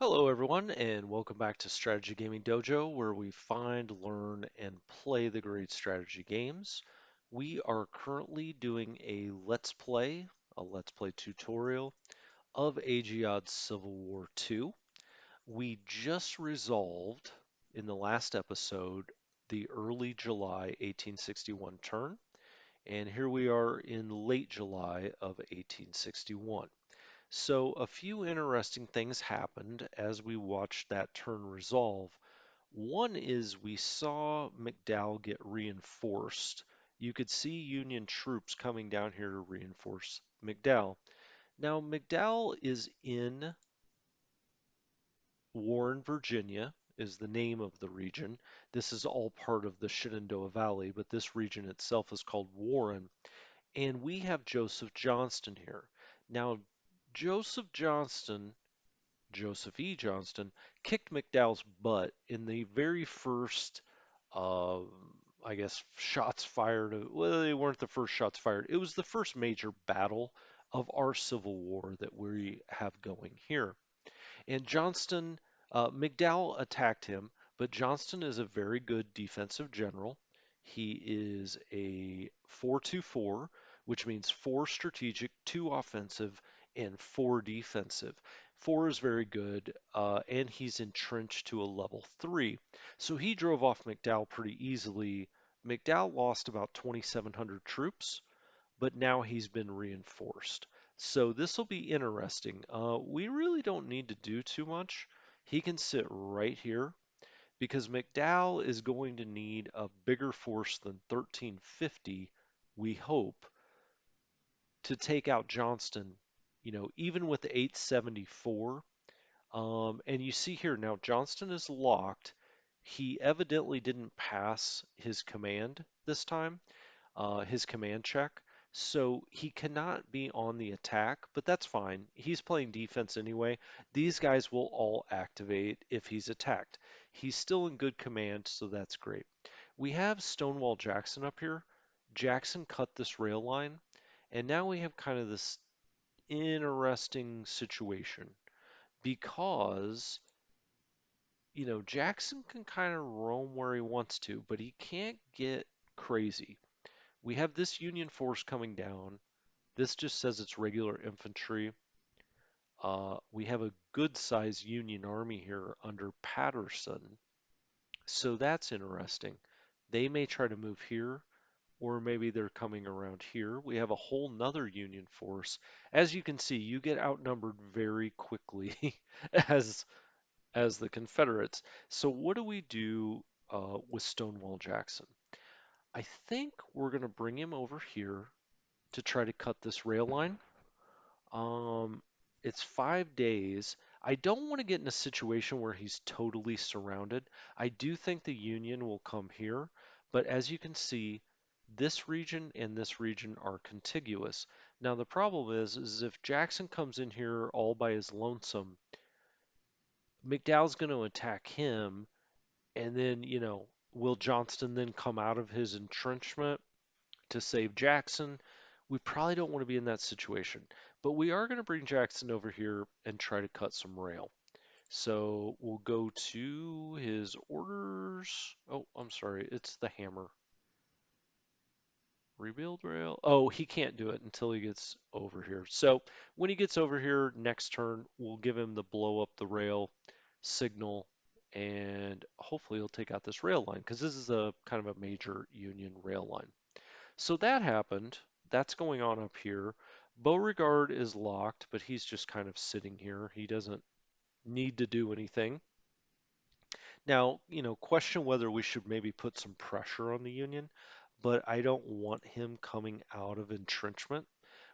Hello, everyone, and welcome back to Strategy Gaming Dojo, where we find, learn, and play the great strategy games. We are currently doing a Let's Play tutorial of AGEOD Civil War II. We just resolved, in the last episode, the early July 1861 turn, and here we are in late July of 1861. So a few interesting things happened as we watched that turn resolve. One is we saw McDowell get reinforced. You could see Union troops coming down here to reinforce McDowell. Now, McDowell is in Warren, Virginia, is the name of the region. This is all part of the Shenandoah Valley, but this region itself is called Warren. And we have Joseph Johnston here. Now, Joseph Johnston Joseph E. Johnston kicked McDowell's butt in the very first, uh, I guess, shots fired. Well, they weren't the first shots fired. It was the first major battle of our Civil War that we have going here. And McDowell attacked him, but Johnston is a very good defensive general. He is a 4-2-4, which means 4 strategic, 2 offensive, and 4 defensive. 4 is very good, and he's entrenched to a level 3. So he drove off McDowell pretty easily. McDowell lost about 2,700 troops, but now he's been reinforced. So this will be interesting. We really don't need to do too much. He can sit right here because McDowell is going to need a bigger force than 1350, we hope, to take out Johnston, even with the 874. And you see here now, Johnston is locked. He evidently didn't pass his command this time, his command check. So he cannot be on the attack, but that's fine. He's playing defense anyway. These guys will all activate if he's attacked. He's still in good command, so that's great. We have Stonewall Jackson up here. Jackson cut this rail line, and now we have kind of this interesting situation because, Jackson can kind of roam where he wants to, but he can't get crazy. We have this Union force coming down. This just says it's regular infantry. We have a good sized Union army here under Patterson. So that's interesting. They may try to move here, or maybe they're coming around here. We have a whole nother Union force. As you can see, you get outnumbered very quickly as as the Confederates. So what do we do with Stonewall Jackson? I think we're going to bring him over here to try to cut this rail line. Um, it's 5 days. I don't want to get in a situation where he's totally surrounded. I do think the Union will come here, but as you can see, this region and this region are contiguous. Now the problem is if Jackson comes in here all by his lonesome, McDowell's going to attack him, and then, will Johnston then come out of his entrenchment to save Jackson? We probably don't want to be in that situation, but we are going to bring Jackson over here and try to cut some rail. So we'll go to his orders. Oh, I'm sorry, it's the hammer. Rebuild rail. Oh, he can't do it until he gets over here. So when he gets over here next turn, we'll give him the blow up the rail signal, and hopefully he'll take out this rail line because this is a kind of a major Union rail line. So that happened. That's going on up here. Beauregard is locked, but he's just kind of sitting here. He doesn't need to do anything. Now, question whether we should maybe put some pressure on the Union, but I don't want him coming out of entrenchment.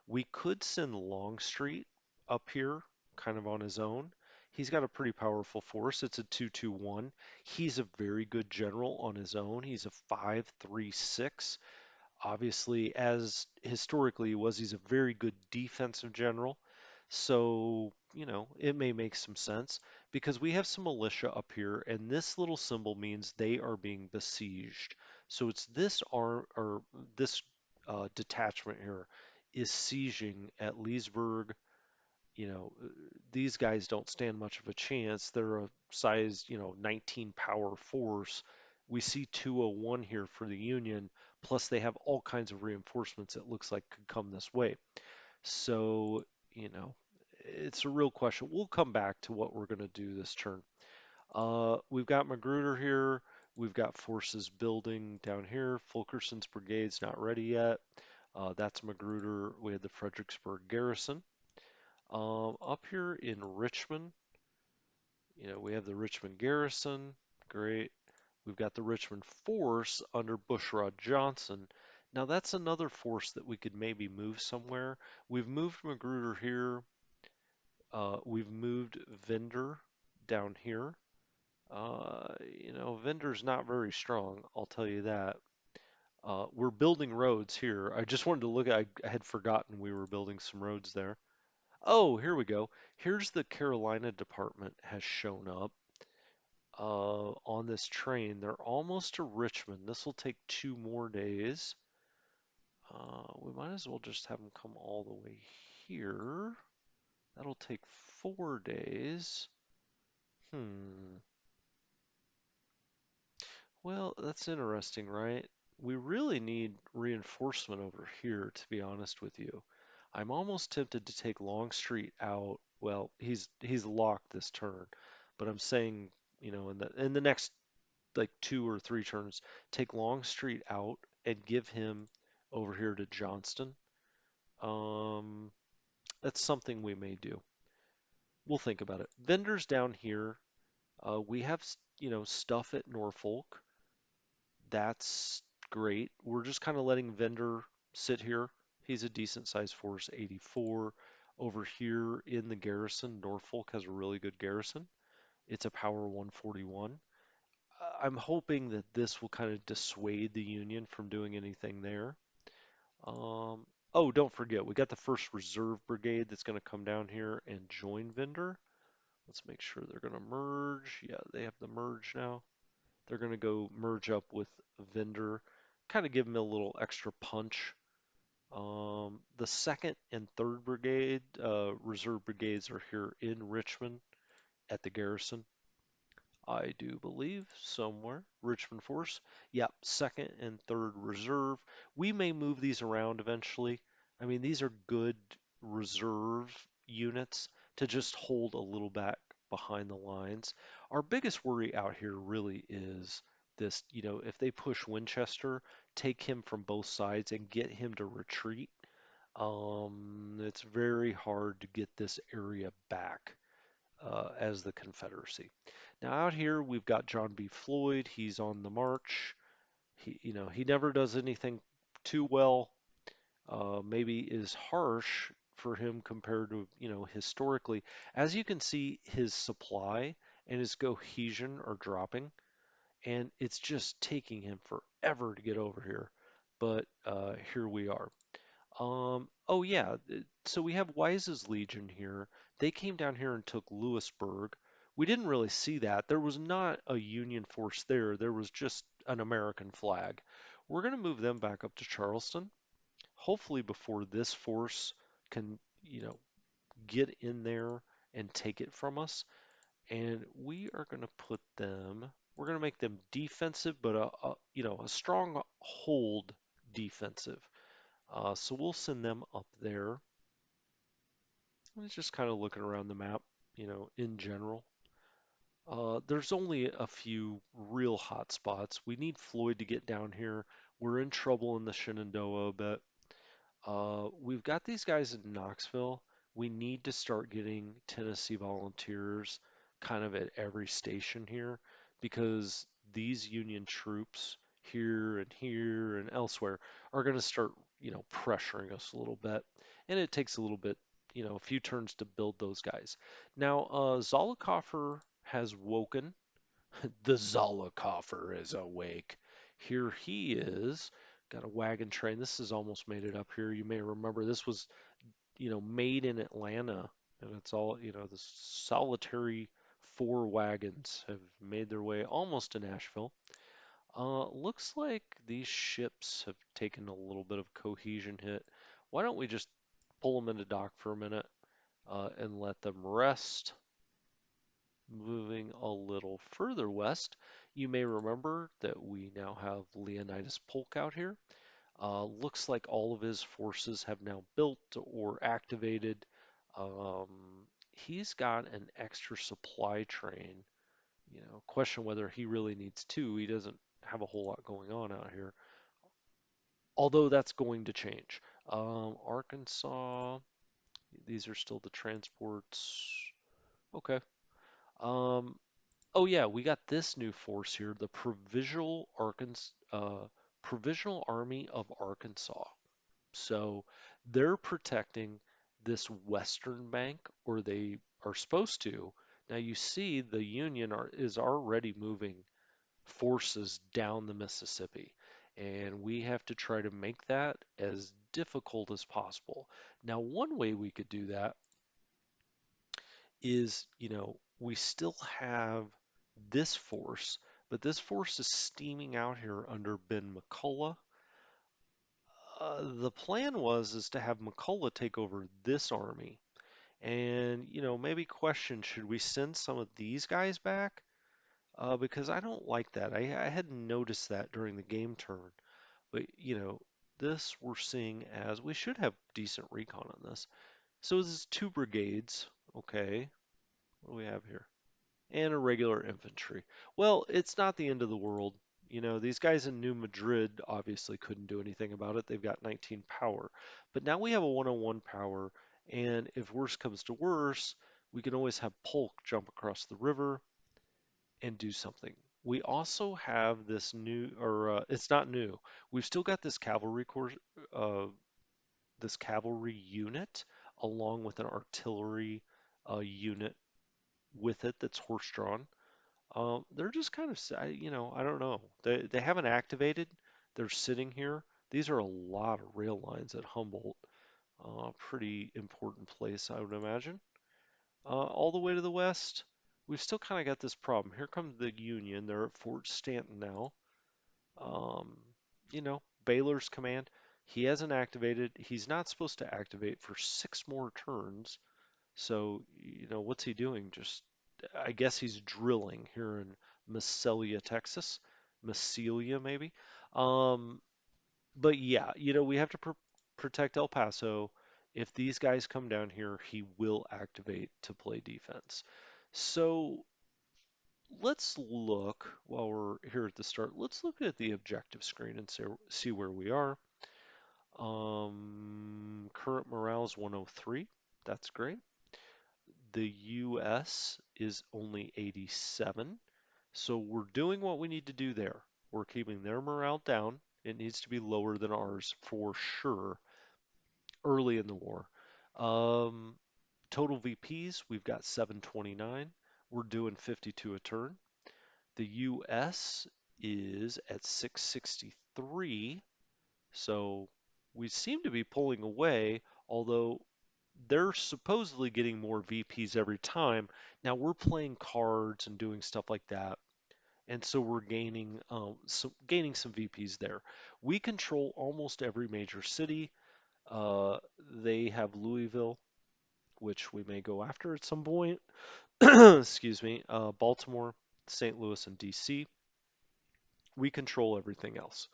We could send Longstreet up here kind of on his own. He's got a pretty powerful force. It's a 2-2-1. He's a very good general on his own. He's a 5-3-6. Obviously, as historically he was, he's a very good defensive general. So, it may make some sense because we have some militia up here, and this little symbol means they are being besieged. So it's this arm or this detachment here is sieging at Leesburg, these guys don't stand much of a chance. They're a size, 19 power force. We see 201 here for the Union, plus they have all kinds of reinforcements it looks like could come this way. So, you know, it's a real question. We'll come back to what we're going to do this turn. We've got Magruder here. We've got forces building down here. Fulkerson's brigade's not ready yet. That's Magruder. We had the Fredericksburg garrison. Up here in Richmond, we have the Richmond garrison. Great. We've got the Richmond force under Bushrod Johnson. Now that's another force that we could maybe move somewhere. We've moved Magruder here. We've moved Vendor down here. Vendor's not very strong, I'll tell you that. We're building roads here. I just wanted to look at, I had forgotten we were building some roads there. Oh, here we go. Here's the Carolina Department has shown up on this train. They're almost to Richmond. This will take 2 more days. We might as well just have them come all the way here. That'll take 4 days. Hmm. Well, that's interesting, right? We really need reinforcement over here, to be honest with you. I'm almost tempted to take Longstreet out. Well, he's locked this turn, but I'm saying, in the next like 2 or 3 turns, take Longstreet out and give him over here to Johnston. Um, that's something we may do. We'll think about it. Vendors down here. We have, stuff at Norfolk. That's great. We're just kind of letting Vendor sit here. He's a decent sized force, 84. Over here in the garrison, Norfolk has a really good garrison. It's a power 141. I'm hoping that this will kind of dissuade the Union from doing anything there. Um, oh, don't forget, we got the 1st Reserve Brigade that's going to come down here and join Vendor. Let's make sure they're going to merge. Yeah, they have the merge now. They're going to go merge up with Vendor, kind of give them a little extra punch. The 2nd and 3rd Brigade, Reserve Brigades, are here in Richmond at the garrison. I do believe somewhere. Richmond Force. Yep, 2nd and 3rd Reserve. We may move these around eventually. I mean, these are good reserve units to just hold a little back behind the lines. Our biggest worry out here really is this, if they push Winchester, take him from both sides and get him to retreat. It's very hard to get this area back as the Confederacy. Now out here we've got John B. Floyd. He's on the march. He never does anything too well. Maybe is harsh for him compared to historically. As you can see, his supply and his cohesion are dropping, and it's just taking him forever to get over here. But here we are. Oh yeah, so we have Wise's Legion here. They came down here and took Lewisburg. We didn't really see that. There was not a Union force there. There was just an American flag. We're going to move them back up to Charleston, hopefully before this force can, get in there and take it from us. And we are going to put them, we're going to make them defensive, but a strong hold defensive. So we'll send them up there. It's just kind of looking around the map, in general. There's only a few real hot spots. We need Floyd to get down here. We're in trouble in the Shenandoah a bit. We've got these guys in Knoxville. We need to start getting Tennessee volunteers kind of at every station here because these Union troops here and elsewhere are going to start, pressuring us a little bit. And it takes a little bit, a few turns to build those guys. Now, Zollicoffer has woken. The Zollicoffer is awake. Here he is. Got a wagon train. This has almost made it up here. You may remember this was, made in Atlanta. And it's all, the solitary 4 wagons have made their way almost to Nashville. Looks like these ships have taken a little bit of cohesion hit. Why don't we just pull them into dock for a minute? and let them rest. Moving a little further west, you may remember that we now have Leonidas Polk out here. Looks like all of his forces have now built or activated. He's got an extra supply train. Question whether he really needs two. He doesn't have a whole lot going on out here, although that's going to change. Arkansas, these are still the transports. Okay. Um, oh yeah, we got this new force here, the Provisional Army of Arkansas. So they're protecting this western bank, or they are supposed to. Now you see the is already moving forces down the Mississippi, and we have to try to make that as difficult as possible. Now, one way we could do that is, we still have this force, but this force is steaming out here under Ben McCullough. The plan is to have McCullough take over this army, and maybe question, should we send some of these guys back? Because I don't like that. I hadn't noticed that during the game turn, but this we're seeing as we should have decent recon on this. So this is two brigades. Okay, what do we have here? And a regular infantry. Well, it's not the end of the world. These guys in New Madrid obviously couldn't do anything about it. They've got 19 power. But now we have a 101 power, and if worse comes to worse, we can always have Polk jump across the river and do something. We also have this new, or it's not new. We've still got this uh, this cavalry unit, along with an artillery unit with it that's horse-drawn. They're just kind of, I don't know. They haven't activated. They're sitting here. These are a lot of rail lines at Humboldt. Pretty important place, I would imagine. All the way to the west, we've still kind of got this problem. Here comes the Union. They're at Fort Stanton now. Um, Baylor's command. He hasn't activated. He's not supposed to activate for 6 more turns. So, what's he doing? I guess he's drilling here in Messelia, Texas. Messelia, maybe. Um, but yeah, we have to protect El Paso. If these guys come down here, he will activate to play defense. So let's look while we're here at the start. Let's look at the objective screen and see where we are. Current morale is 103. That's great. The US is only 87. So we're doing what we need to do there. We're keeping their morale down. It needs to be lower than ours for sure early in the war. Um, Total VPs, we've got 729. We're doing 52 a turn. The US is at 663. So we seem to be pulling away, although they're supposedly getting more VPs every time. Now we're playing cards and doing stuff like that, and so we're gaining some VPs there. We control almost every major city. Uh, they have Louisville, which we may go after at some point. Excuse me. Baltimore, St. Louis, and DC. We control everything else.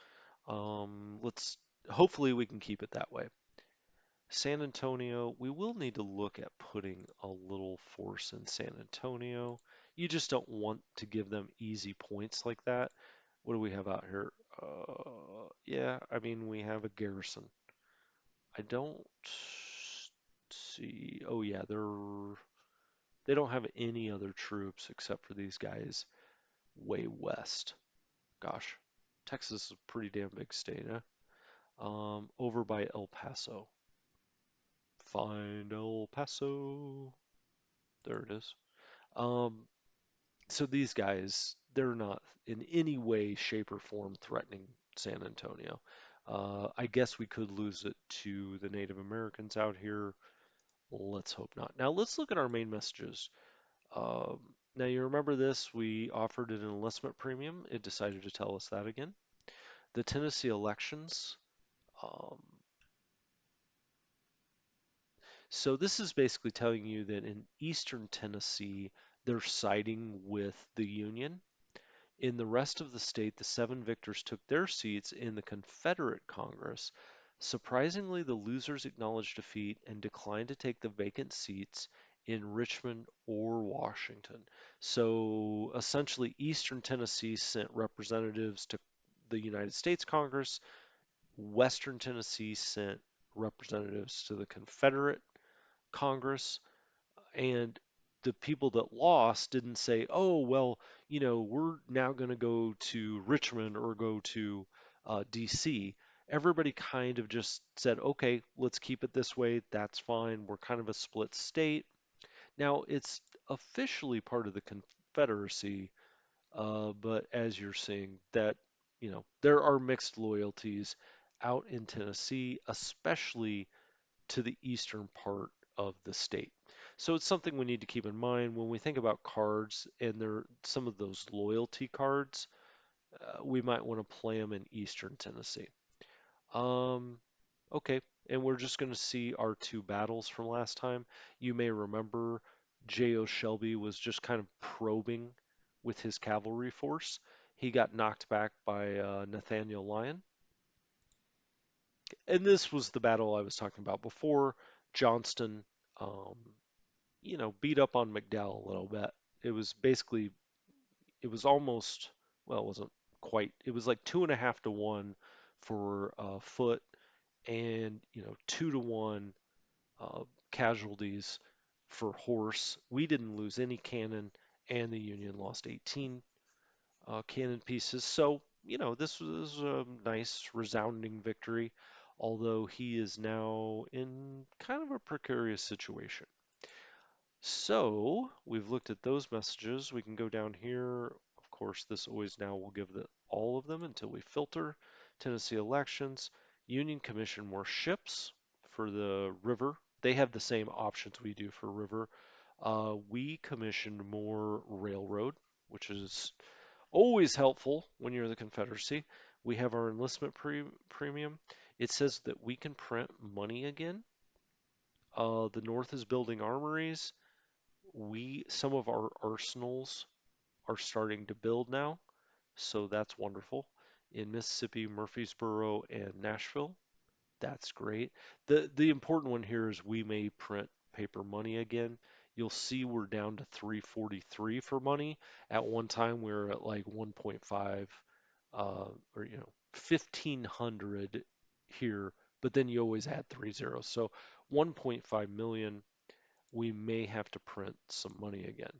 Let's hopefully we can keep it that way. San Antonio, we will need to look at putting a little force in San Antonio. You just don't want to give them easy points like that. What do we have out here? Yeah, I mean, we have a garrison. I don't see. Oh yeah, they don't have any other troops except for these guys way west. Gosh, Texas is a pretty damn big state, huh? Over by El Paso. Find El Paso. There it is. Um, so these guys, they're not in any way, shape, or form threatening San Antonio. I guess we could lose it to the Native Americans out here. Let's hope not. Now let's look at our main messages. Um, Now you remember this, we offered it an enlistment premium. It decided to tell us that again. The Tennessee elections. Um, So this is basically telling you that in eastern Tennessee, they're siding with the Union. In the rest of the state, the seven victors took their seats in the Confederate Congress. Surprisingly, the losers acknowledged defeat and declined to take the vacant seats in Richmond or Washington. So essentially, Eastern Tennessee sent representatives to the United States Congress. Western Tennessee sent representatives to the Confederate Congress. And the people that lost didn't say, oh, well, we're now going to go to Richmond or go to DC. Everybody kind of just said, okay, let's keep it this way. That's fine. We're kind of a split state. Now, it's officially part of the Confederacy, but as you're seeing, that, there are mixed loyalties out in Tennessee, especially to the eastern part of the state. So it's something we need to keep in mind when we think about cards and there some of those loyalty cards. We might want to play them in eastern Tennessee. Um, okay, and we're just going to see our two battles from last time. You may remember J.O. Shelby was just kind of probing with his cavalry force. He got knocked back by Nathaniel Lyon. And this was the battle I was talking about before. Johnston, um, beat up on McDowell a little bit. It was basically, it was almost, well, it wasn't quite, it was like 2.5 to 1 for foot and, 2 to 1 uh, casualties for horse. We didn't lose any cannon, and the Union lost 18 cannon pieces. So, this was a nice, resounding victory, although he is now in kind of a precarious situation. So we've looked at those messages. We can go down here. Of course, this always now will give all of them until we filter. Tennessee elections. Union commissioned more ships for the river. They have the same options we do for river. We commissioned more railroad, which is always helpful when you're the Confederacy. We have our enlistment premium. It says that we can print money again. The North is building armories. Some of our arsenals are starting to build now, so that's wonderful. In Mississippi, Murfreesboro, and Nashville, that's great. The important one here is we may print paper money again. You'll see we're down to 343 for money. At one time we were at like 1.5 or 1500 here, but then you always add 3 zeros. So 1.5 million, we may have to print some money again.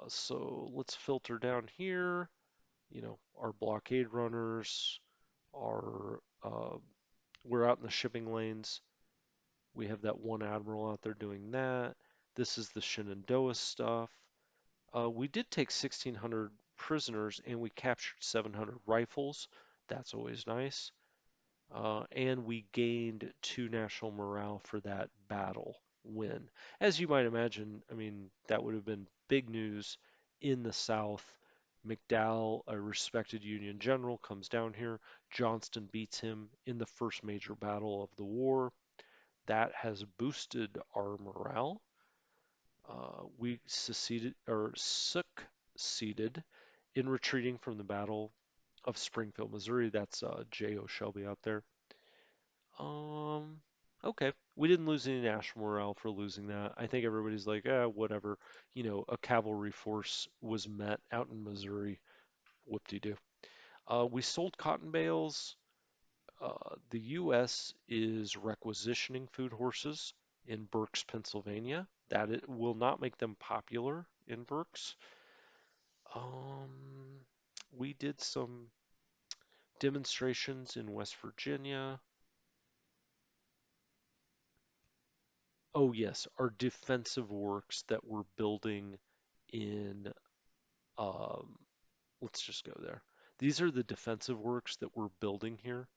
So let's filter down here. Our blockade runners are, we're out in the shipping lanes. We have that one admiral out there doing that. This is the Shenandoah stuff. We did take 1,600 prisoners and we captured 700 rifles. That's always nice. And we gained 2 national morale for that battle win. As you might imagine, I mean, that would have been big news in the South. McDowell, a respected Union general, comes down here. Johnston beats him in the first major battle of the war. That has boosted our morale. We succeeded in retreating from the Battle of Springfield, Missouri. That's J.O. Shelby out there. Um, okay. We didn't lose any national morale for losing that. I think everybody's like, whatever. A cavalry force was met out in Missouri. Whoop-de-doo. We sold cotton bales. The U.S. is requisitioning food horses in Berks, Pennsylvania. That it will not make them popular in Berks. Um, we did some demonstrations in West Virginia. Oh, yes, our defensive works that we're building in, um, let's just go there. These are the defensive works that we're building here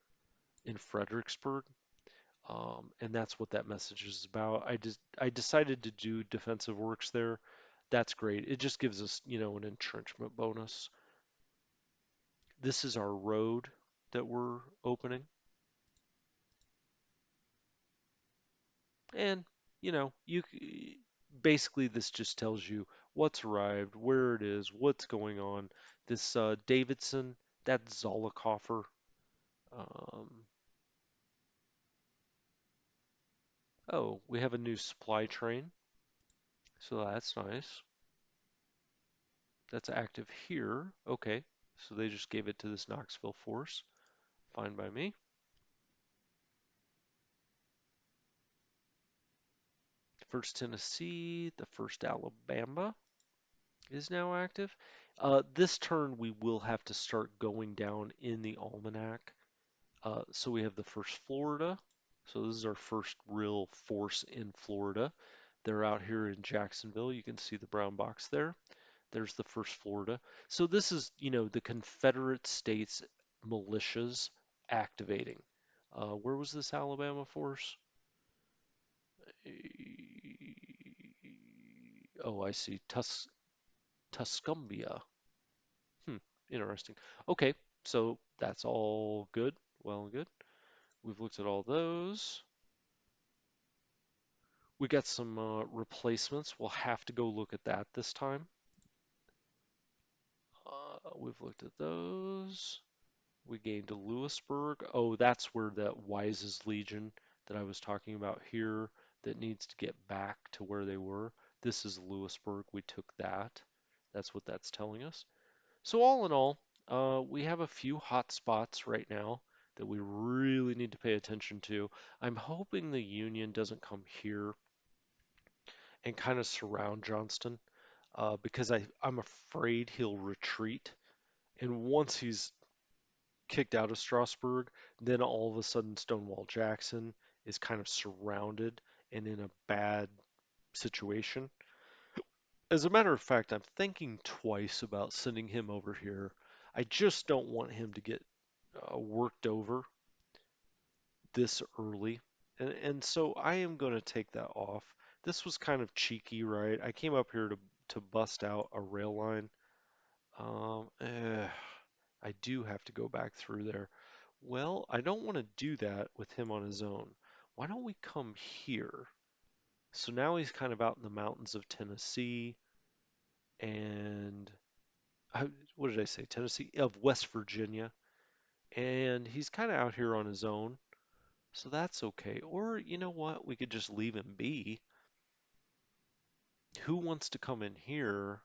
in Fredericksburg. And that's what that message is about. I decided to do defensive works there. That's great. It just gives us, an entrenchment bonus. This is our road that we're opening. And, basically this just tells you what's arrived, where it is, what's going on. This Davidson, that's Zollicoffer. Um, oh, we have a new supply train, so that's nice. That's active here. Okay, so they just gave it to this Knoxville force. Fine by me. First Tennessee, the first Alabama is now active. This turn we will have to start going down in the almanac. So we have the first Florida. So this is our first real force in Florida. They're out here in Jacksonville. You can see the brown box there. There's the first Florida. So this is, the Confederate States militias activating. Where was this Alabama force? Oh, I see. Tuscumbia. Hmm, interesting. Okay, so that's all good. Well and good. We've looked at all those. We got some replacements. We'll have to go look at that this time. We've looked at those. We gained a Lewisburg. Oh, that's where that Wise's Legion that I was talking about here that needs to get back to where they were. This is Lewisburg. We took that. That's what that's telling us. So all in all, we have a few hot spots right now that we really need to pay attention to. I'm hoping the Union doesn't come here and kind of surround Johnston because I'm afraid he'll retreat. And once he's kicked out of Strasburg, then all of a sudden Stonewall Jackson is kind of surrounded and in a bad situation. As a matter of fact, I'm thinking twice about sending him over here. I just don't want him to get worked over this early. And so I am going to take that off. This was kind of cheeky, right? I came up here to bust out a rail line. I do have to go back through there. Well, I don't want to do that with him on his own. Why don't we come here? So now he's kind of out in the mountains of Tennessee and what did I say? Tennessee, of West Virginia. And he's kind of out here on his own. So that's okay. Or you know what? We could just leave him be. Who wants to come in here?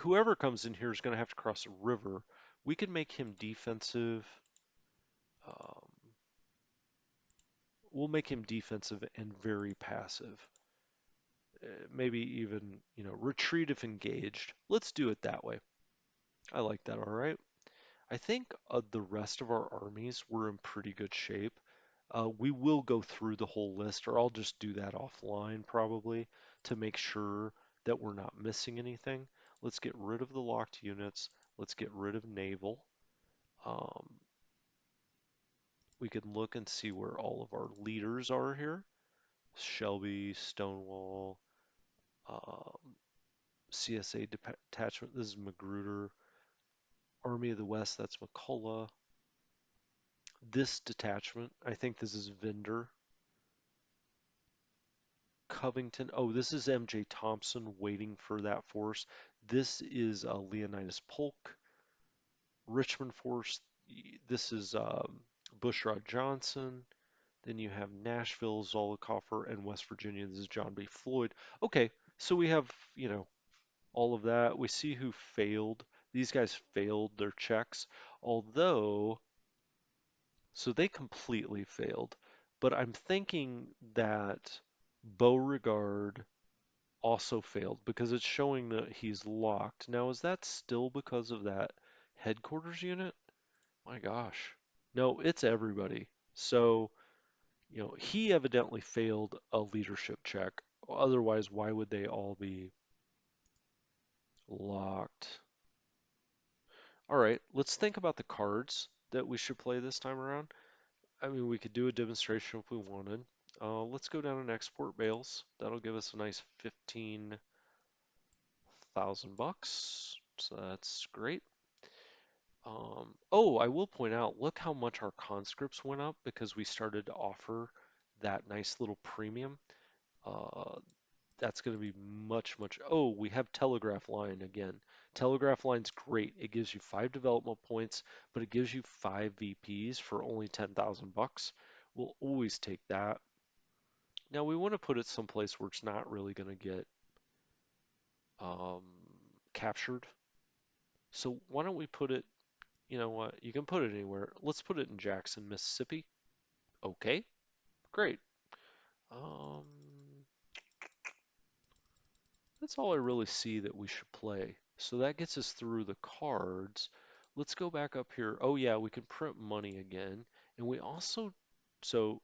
Whoever comes in here is going to have to cross a river. We could make him defensive. Um, we'll make him defensive and very passive. Maybe even, retreat if engaged. Let's do it that way. I like that, all right. I think the rest of our armies were in pretty good shape. We will go through the whole list, or I'll just do that offline probably to make sure that we're not missing anything. Let's get rid of the locked units. Let's get rid of naval. Um, we can look and see where all of our leaders are here. Shelby, Stonewall, um, CSA detachment. This is Magruder. Army of the West, that's McCullough. This detachment, I think this is Vendor. Covington. Oh, this is M.J. Thompson waiting for that force. This is Leonidas Polk. Richmond force. This is Bushrod Johnson. Then you have Nashville, Zollicoffer, and West Virginia. This is John B. Floyd. Okay, so we have, all of that. We see who failed. These guys failed their checks, although, so they completely failed. But I'm thinking that Beauregard also failed because it's showing that he's locked. Now, is that still because of that headquarters unit? My gosh. No, it's everybody. So, he evidently failed a leadership check. Otherwise, why would they all be locked? All right, let's think about the cards that we should play this time around. I mean, we could do a demonstration if we wanted. Let's go down and export bales. That'll give us a nice 15,000 bucks. So that's great. Oh, I will point out, look how much our conscripts went up because we started to offer that nice little premium. Uh, that's going to be much, much. Oh, we have Telegraph Line again. Telegraph Line's great. It gives you 5 development points, but it gives you 5 VPs for only 10,000 bucks. We'll always take that. Now we want to put it someplace where it's not really going to get um, captured. So why don't we put it, you know what, you can put it anywhere. Let's put it in Jackson, Mississippi. Okay, great. Um, that's all I really see that we should play. So that gets us through the cards. Let's go back up here. Oh yeah, we can print money again. And we also, so,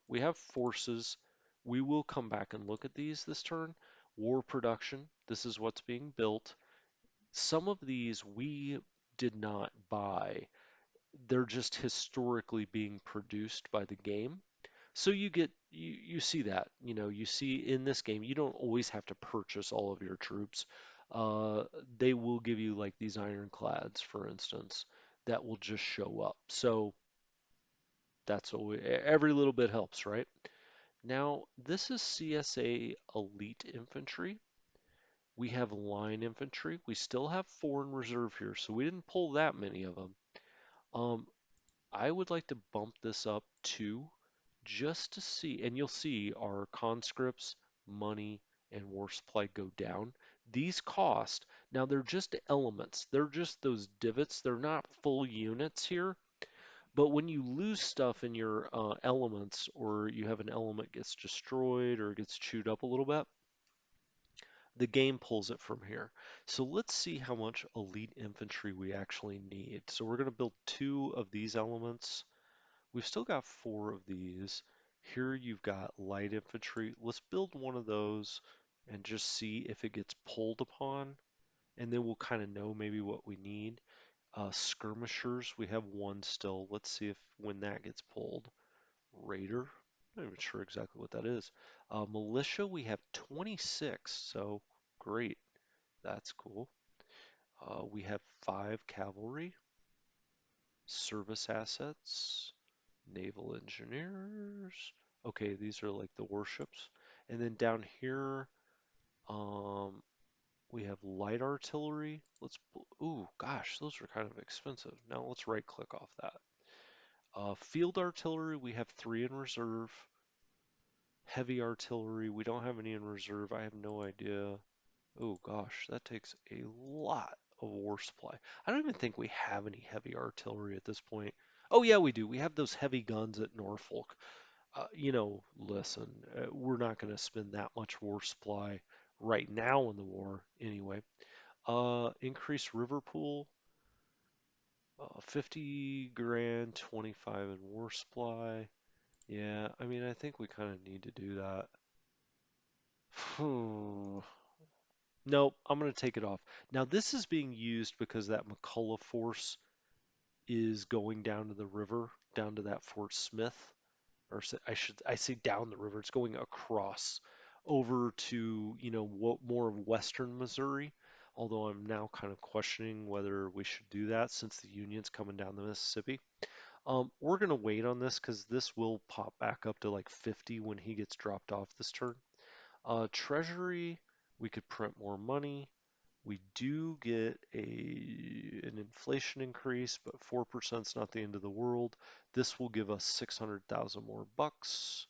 we have forces. We will come back and look at these this turn. War production, this is what's being built. Some of these we did not buy. They're just historically being produced by the game. So you see that, you see in this game, you don't always have to purchase all of your troops. Uh, they will give you like these ironclads, for instance, that will just show up. So that's always, every little bit helps, right? Now, this is CSA Elite Infantry. We have line infantry. We still have four in reserve here, so we didn't pull that many of them. Um, I would like to bump this up to just to see, and you'll see our conscripts, money, and war supply go down. These cost, now they're just elements. They're just those divots. They're not full units here. But when you lose stuff in your elements, or you have an element gets destroyed or gets chewed up a little bit, the game pulls it from here. So let's see how much elite infantry we actually need. So we're going to build two of these elements. We've still got four of these. Here you've got light infantry. Let's build one of those and just see if it gets pulled upon, and then we'll kind of know maybe what we need. Skirmishers, we have one still. Let's see if when that gets pulled. Raider, I'm not even sure exactly what that is. Militia, we have 26, so great. That's cool. We have 5 cavalry, service assets, naval engineers. Okay, these are like the warships. And then down here, um, we have light artillery. Ooh, gosh, those are kind of expensive. Now let's right click off that. Field artillery, we have 3 in reserve. Heavy artillery, we don't have any in reserve. I have no idea. Oh gosh, that takes a lot of war supply. I don't even think we have any heavy artillery at this point. Oh yeah, we do. We have those heavy guns at Norfolk. Listen, we're not going to spend that much war supply right now in the war anyway. Increase river pool, 50 grand, 25 in war supply. Yeah, I mean, I think we kind of need to do that. Nope, I'm going to take it off. Now, this is being used because that McCullough force is going down to the river, down to that Fort Smith, or I say down the river. It's going across over to, what more of western Missouri. Although I'm now kind of questioning whether we should do that since the Union's coming down the Mississippi. We're going to wait on this because this will pop back up to like 50 when he gets dropped off this turn. Treasury, we could print more money. We do get an inflation increase, but 4% is not the end of the world. This will give us 600,000 more bucks,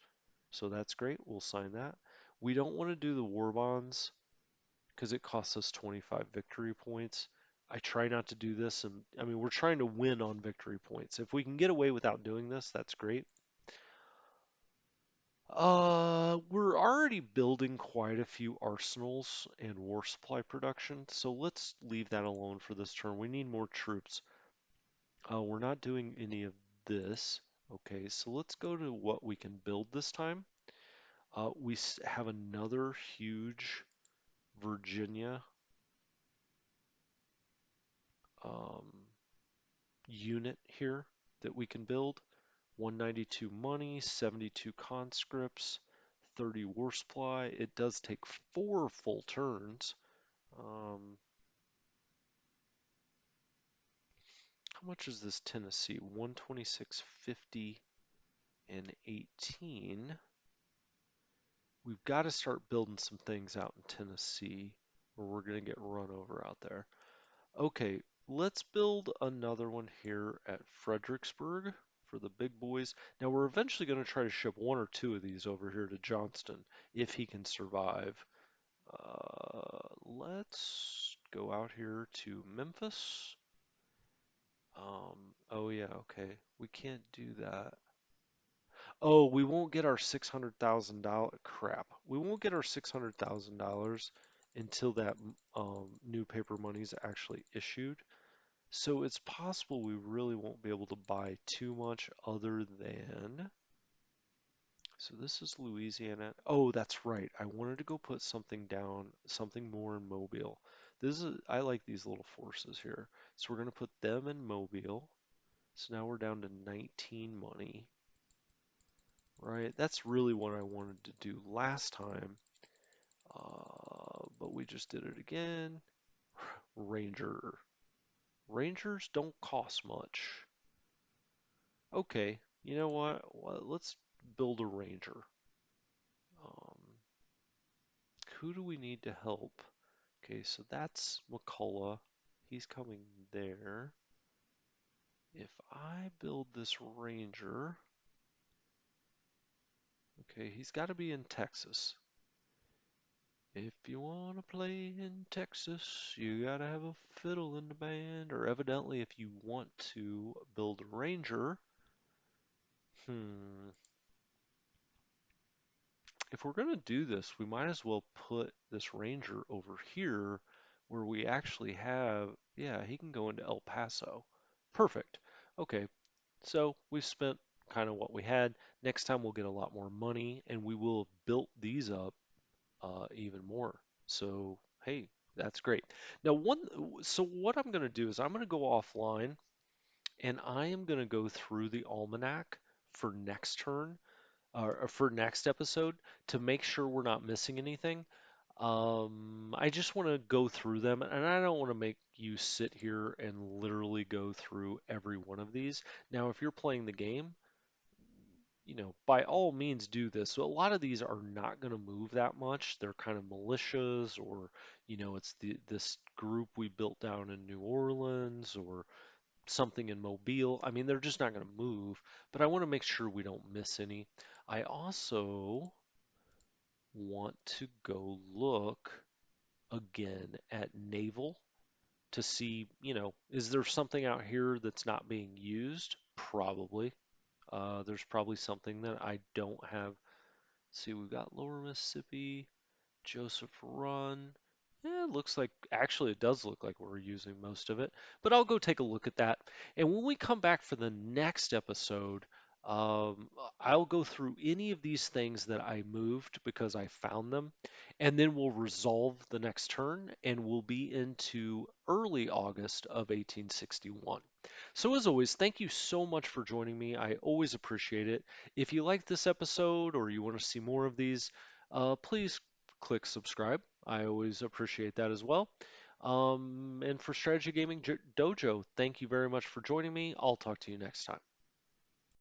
so that's great. We'll sign that. We don't want to do the war bonds because it costs us 25 victory points. I try not to do this, and I mean, we're trying to win on victory points. If we can get away without doing this, that's great. We're already building quite a few arsenals and war supply production, so let's leave that alone for this turn. We need more troops. We're not doing any of this. Okay, so let's go to what we can build this time. We have another huge Virginia um, unit here that we can build. 192 money, 72 conscripts, 30 war supply. It does take 4 full turns. Um, how much is this Tennessee? 126.50. In 18, we've got to start building some things out in Tennessee, or we're going to get run over out there. Okay, let's build another one here at Fredericksburg for the big boys. Now we're eventually going to try to ship one or two of these over here to Johnston if he can survive. Let's go out here to Memphis. Oh yeah, okay. We can't do that. Oh, we won't get our $600,000. Crap. We won't get our $600,000 until that new paper money is actually issued. So it's possible we really won't be able to buy too much other than. So this is Louisiana. Oh, that's right. I wanted to go put something down, something more in Mobile. I like these little forces here. So we're going to put them in Mobile. So now we're down to 19 money, right? That's really what I wanted to do last time. But we just did it again. Ranger. Rangers don't cost much. Okay, you know what? Let's build a ranger. Um, who do we need to help? Okay, so that's McCullough. He's coming there. If I build this ranger, okay, he's got to be in Texas. If you want to play in Texas, you got to have a fiddle in the band. Or evidently, if you want to build a ranger, hmm, if we're going to do this, we might as well put this ranger over here where we actually have, yeah, he can go into El Paso. Perfect. Okay, so we've spent kind of what we had. Next time we'll get a lot more money and we will have built these up even more. So, hey, that's great. Now, so what I'm going to do is I'm going to go offline and I am going to go through the almanac for next turn or for next episode to make sure we're not missing anything. I just want to go through them, and I don't want to make you sit here and literally go through every one of these. Now, if you're playing the game, by all means do this. So a lot of these are not going to move that much. They're kind of militias, or it's this group we built down in New Orleans, or something in Mobile. I mean, they're just not going to move, but I want to make sure we don't miss any. I also want to go look again at naval to see, is there something out here that's not being used? Probably. There's probably something that I don't have. See, we've got Lower Mississippi, Joseph Run. Yeah, it looks like, actually, it does look like we're using most of it, but I'll go take a look at that. And when we come back for the next episode, um, I'll go through any of these things that I moved because I found them, and then we'll resolve the next turn, and we'll be into early August of 1861. So, as always, thank you so much for joining me. I always appreciate it. If you like this episode or you want to see more of these, please click subscribe. I always appreciate that as well. And for Strategy Gaming Dojo, thank you very much for joining me. I'll talk to you next time.